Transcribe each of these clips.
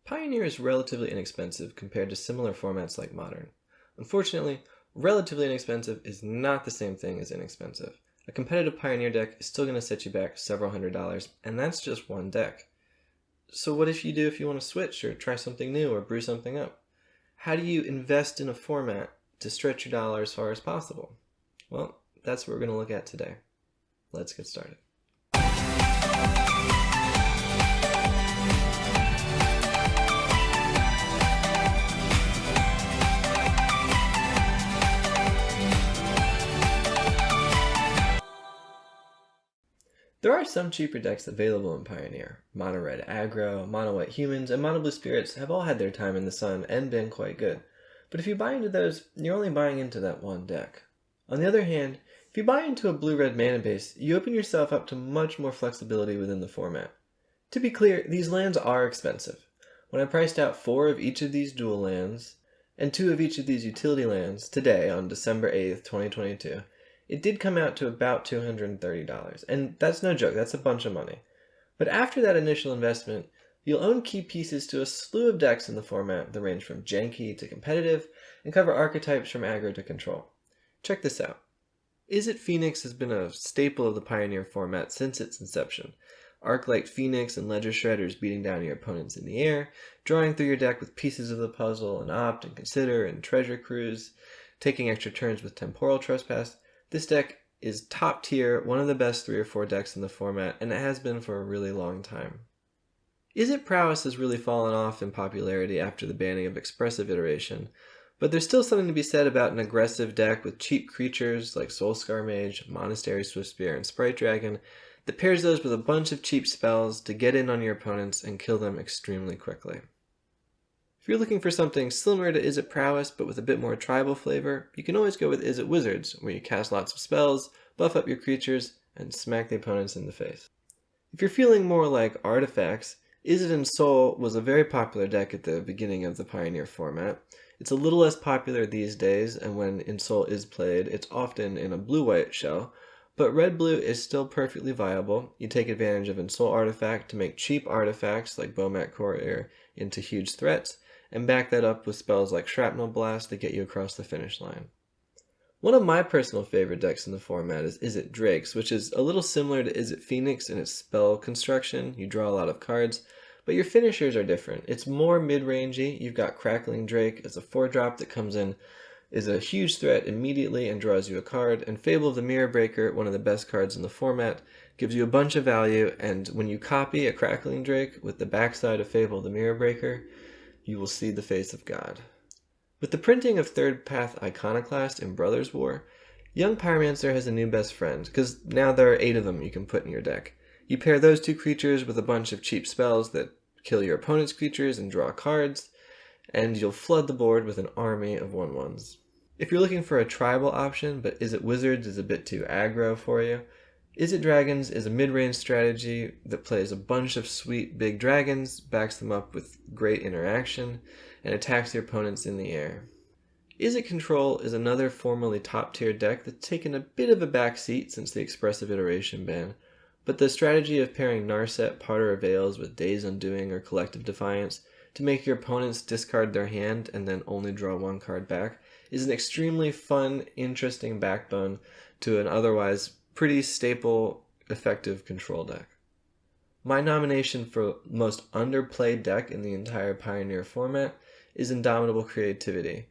Pioneer is relatively inexpensive compared to similar formats like Modern. Unfortunately, relatively inexpensive is not the same thing as inexpensive. A competitive Pioneer deck is still going to set you back several $100s, and that's just one deck. So what if you want to switch or try something new or brew something up? How do you invest in a format to stretch your dollar as far as possible? Well, that's what we're going to look at today. Let's get started. There are some cheaper decks available in Pioneer. Mono Red Aggro, Mono White Humans, and Mono Blue Spirits have all had their time in the sun and been quite good. But if you buy into those, you're only buying into that one deck. On the other hand, if you buy into a blue-red mana base, you open yourself up to much more flexibility within the format. To be clear, these lands are expensive. When I priced out 4 of each of these dual lands, and 2 of each of these utility lands today on December 8th, 2022, it did come out to about $230, and that's no joke, that's a bunch of money. But after that initial investment, you'll own key pieces to a slew of decks in the format that range from janky to competitive, and cover archetypes from aggro to control. Check this out. Izzet Phoenix has been a staple of the Pioneer format since its inception. Arc-like Phoenix and Ledger Shredders beating down your opponents in the air, drawing through your deck with pieces of the puzzle and Opt and Consider and Treasure Cruise, taking extra turns with Temporal Trespass. This deck is top tier, one of the best 3 or 4 decks in the format, and it has been for a really long time. Izzet Prowess has really fallen off in popularity after the banning of Expressive Iteration, but there's still something to be said about an aggressive deck with cheap creatures like Soulscar Mage, Monastery Swiftspear, and Sprite Dragon that pairs those with a bunch of cheap spells to get in on your opponents and kill them extremely quickly. If you're looking for something similar to Izzet Prowess but with a bit more tribal flavor, you can always go with Izzet Wizards, where you cast lots of spells, buff up your creatures, and smack the opponents in the face. If you're feeling more like artifacts, Izzet Ensoul was a very popular deck at the beginning of the Pioneer format. It's a little less popular these days, and when Ensoul is played, it's often in a blue-white shell, but red-blue is still perfectly viable. You take advantage of Ensoul Artifact to make cheap artifacts like Bomat Courier into huge threats, and back that up with spells like Shrapnel Blast that get you across the finish line. One of my personal favorite decks in the format is Izzet Drakes, which is a little similar to Izzet Phoenix in its spell construction. You draw a lot of cards, but your finishers are different. It's more mid-rangey. You've got Crackling Drake as a 4-drop that comes in, is a huge threat immediately and draws you a card, and Fable of the Mirror Breaker, one of the best cards in the format, gives you a bunch of value, and when you copy a Crackling Drake with the backside of Fable of the Mirror Breaker, you will see the face of God. With the printing of Third Path Iconoclast in Brothers War, Young Pyromancer has a new best friend, because now there are 8 of them you can put in your deck. You pair those 2 creatures with a bunch of cheap spells that kill your opponent's creatures and draw cards, and you'll flood the board with an army of 1/1s. If you're looking for a tribal option, but Izzet Wizards is a bit too aggro for you, Izzet Dragons is a mid-range strategy that plays a bunch of sweet big dragons, backs them up with great interaction, and attacks your opponents in the air. Izzet Control is another formerly top-tier deck that's taken a bit of a backseat since the Expressive Iteration ban, but the strategy of pairing Narset, Potter of Veils with Days Undoing or Collective Defiance to make your opponents discard their hand and then only draw 1 card back is an extremely fun, interesting backbone to an otherwise pretty staple, effective control deck. My nomination for most underplayed deck in the entire Pioneer format is Indomitable Creativity.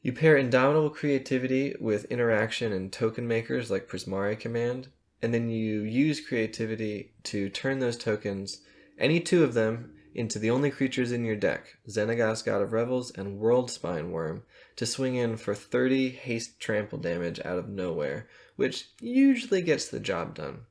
You pair Indomitable Creativity with interaction and token makers like Prismari Command, and then you use Creativity to turn those tokens, any 2 of them, into the only creatures in your deck, Xenagos God of Revels and Worldspine Worm, to swing in for 30 haste trample damage out of nowhere, which usually gets the job done.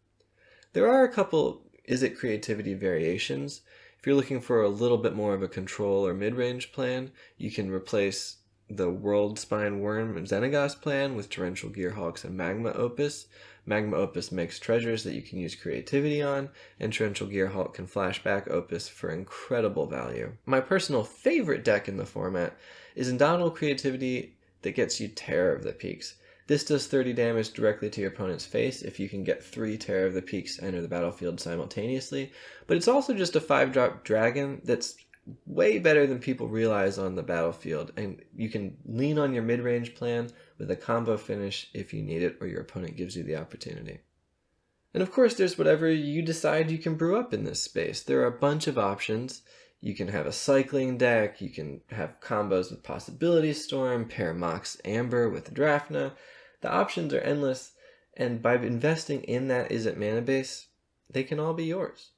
There are a couple Izzet Creativity variations. If you're looking for a little bit more of a control or mid-range plan, you can replace the Worldspine Worm and Xenagos plan with Torrential Gearhawks and Magma Opus. Magma Opus makes treasures that you can use Creativity on, and Torrential Gearhawk can flash back Opus for incredible value. My personal favorite deck in the format is Indomitable Creativity that gets you Terror of the Peaks. This does 30 damage directly to your opponent's face if you can get 3 Terror of the Peaks enter the battlefield simultaneously, but it's also just a 5-drop dragon that's way better than people realize on the battlefield, and you can lean on your mid-range plan with a combo finish if you need it or your opponent gives you the opportunity. And of course, there's whatever you decide you can brew up in this space. There are a bunch of options. You can have a cycling deck, you can have combos with Possibility Storm, pair Mox Amber with Drafna. The options are endless, and by investing in that Izzet mana base, they can all be yours.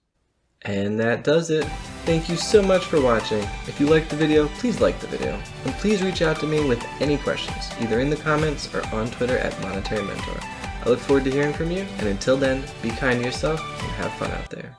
And that does it. Thank you so much for watching. If you liked the video, please like the video. And please reach out to me with any questions, either in the comments or on Twitter at Monetary Mentor. I look forward to hearing from you, and until then, be kind to yourself and have fun out there.